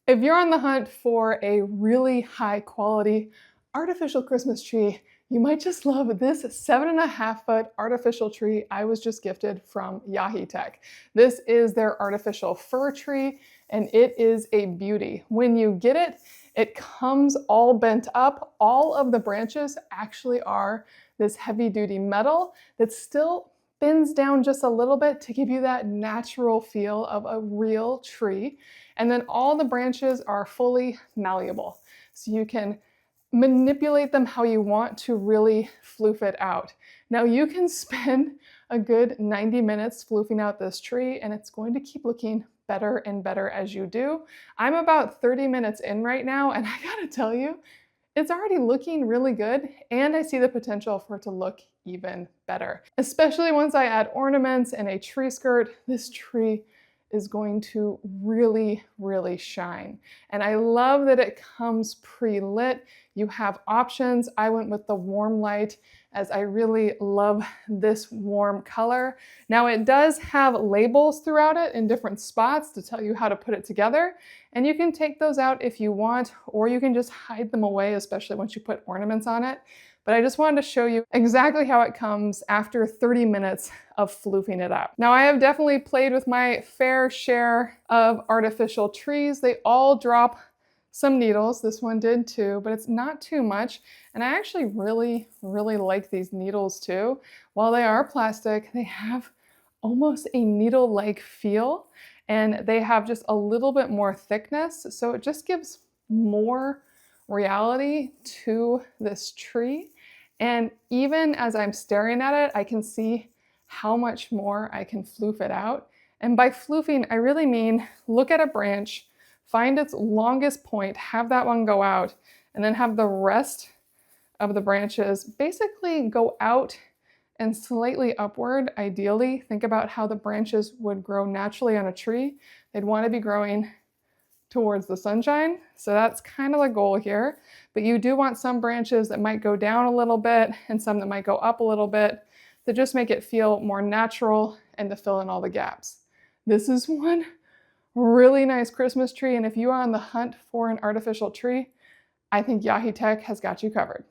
If you're on the hunt for a really high quality artificial Christmas tree, you might just love this 7.5-foot artificial tree I was just gifted from Yaheetech. This is their artificial fir tree, and it is a beauty. When you get it, it comes all bent up. All of the branches actually are this heavy-duty metal that still bends down just a little bit to give you that natural feel of a real tree. And then all the branches are fully malleable. So you can manipulate them how you want to really floof it out. Now you can spend a good 90 minutes floofing out this tree and it's going to keep looking better and better as you do. I'm about 30 minutes in right now and I gotta tell you, it's already looking really good and I see the potential for it to look even better. Especially once I add ornaments and a tree skirt, this tree is going to really, really shine. And I love that it comes pre-lit. You have options. I went with the warm light as I really love this warm color. Now it does have labels throughout it in different spots to tell you how to put it together. And you can take those out if you want, or you can just hide them away, especially once you put ornaments on it. But I just wanted to show you exactly how it comes after 30 minutes of floofing it up. Now I have definitely played with my fair share of artificial trees. They all drop some needles. This one did too, but it's not too much. And I actually really, really like these needles too. While they are plastic, they have almost a needle-like feel and they have just a little bit more thickness. So it just gives more reality to this tree. And even as I'm staring at it, I can see how much more I can floof it out. And by floofing, I really mean look at a branch, find its longest point, have that one go out, and then have the rest of the branches basically go out and slightly upward, ideally. Think about how the branches would grow naturally on a tree. They'd want to be growing towards the sunshine. So that's kind of the goal here. But you do want some branches that might go down a little bit and some that might go up a little bit to just make it feel more natural and to fill in all the gaps. This is one really nice Christmas tree. And if you are on the hunt for an artificial tree, I think Yaheetech has got you covered.